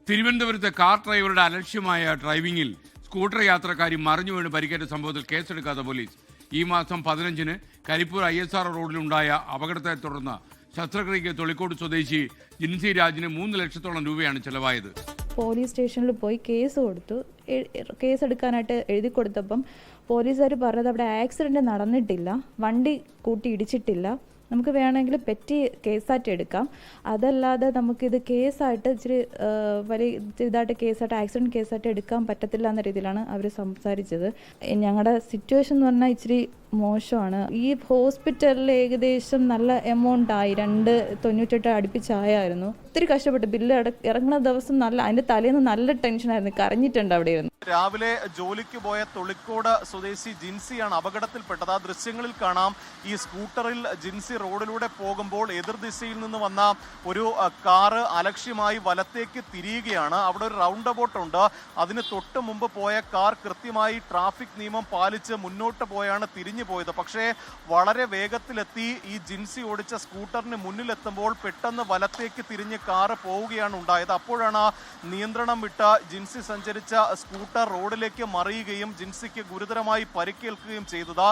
തിരുവനന്തപുരത്ത് കാർ ഡ്രൈവറുടെ അലക്ഷ്യമായ ഡ്രൈവിംഗിൽ സ്കൂട്ടർ യാത്രക്കാരി മറിഞ്ഞു വീണ് പരിക്കേറ്റ സംഭവത്തിൽ കേസെടുക്കാത്ത പോലീസ്. ഈ മാസം 15-ന് കരിപ്പൂർ ISR റോഡിലുണ്ടായ അപകടത്തെ തുടർന്ന് ശസ്ത്രക്രിയയ്ക്ക് തൊളിക്കോട് സ്വദേശി ജിൻസി രാജിന് 3 ലക്ഷത്തോളം രൂപയാണ് ചെലവായത്. പോലീസ് സ്റ്റേഷനിൽ പോയി കേസ് കൊടുത്തു. കേസ് എടുക്കാനായിട്ട് എഴുതി കൊടുത്തപ്പം പോലീസുകാർ പറഞ്ഞത് അവിടെ ആക്സിഡൻറ്റ് നടന്നിട്ടില്ല, വണ്ടി കൂട്ടി ഇടിച്ചിട്ടില്ല, നമുക്ക് വേണമെങ്കിൽ പെറ്റി കേസായിട്ട് എടുക്കാം, അതല്ലാതെ നമുക്കിത് കേസായിട്ട് ഇച്ചിരി വലിയ ഇതായിട്ട് കേസായിട്ട് ആക്സിഡൻറ്റ് കേസായിട്ട് എടുക്കാൻ പറ്റത്തില്ല എന്ന രീതിയിലാണ് അവർ സംസാരിച്ചത്. ഞങ്ങളുടെ സിറ്റുവേഷൻ എന്ന് പറഞ്ഞാൽ ഇച്ചിരി മോശമാണ്. ഈ ഹോസ്പിറ്റലിൽ ഏകദേശം നല്ല എമൗണ്ട് ആയി, 298 അടുപ്പിച്ചായിരുന്നു. ഒത്തിരി കഷ്ടപ്പെട്ടു. ബില്ല് ഇറങ്ങുന്ന ദിവസം അതിൻ്റെ തലേന്ന് നല്ല ടെൻഷനായിരുന്നു, കരഞ്ഞിട്ടുണ്ട് അവിടെ ഇരുന്ന്. രാവിലെ ജോലിക്ക് പോയ തൊളിക്കോട് സ്വദേശി ജിൻസിയാണ് അപകടത്തിൽപ്പെട്ടത്. ആ ദൃശ്യങ്ങളിൽ കാണാം, ഈ സ്കൂട്ടറിൽ ജിൻസി റോഡിലൂടെ പോകുമ്പോൾ എതിർദിശയിൽ നിന്ന് വന്ന ഒരു കാറ് അലക്ഷ്യമായി വലത്തേക്ക് തിരിയുകയാണ്. അവിടെ ഒരു റൗണ്ട് അബൌട്ട് ഉണ്ട്. അതിന് തൊട്ട് മുമ്പ് പോയ കാർ കൃത്യമായി ട്രാഫിക് നിയമം പാലിച്ച് മുന്നോട്ട് പോയാണ് തിരിഞ്ഞു പോയത്. പക്ഷേ വളരെ വേഗത്തിലെത്തി ഈ ജിൻസി ഓടിച്ച സ്കൂട്ടറിന് മുന്നിലെത്തുമ്പോൾ പെട്ടെന്ന് വലത്തേക്ക് തിരിഞ്ഞ് കാറ് പോവുകയാണ് ഉണ്ടായത്. അപ്പോഴാണ് നിയന്ത്രണം വിട്ട ജിൻസി സഞ്ചരിച്ച സ്കൂട്ടർ റോഡിലേക്ക് മറിയുകയും ജിൻസിക്ക് ഗുരുതരമായി പരിക്കേൽക്കുകയും ചെയ്തത്.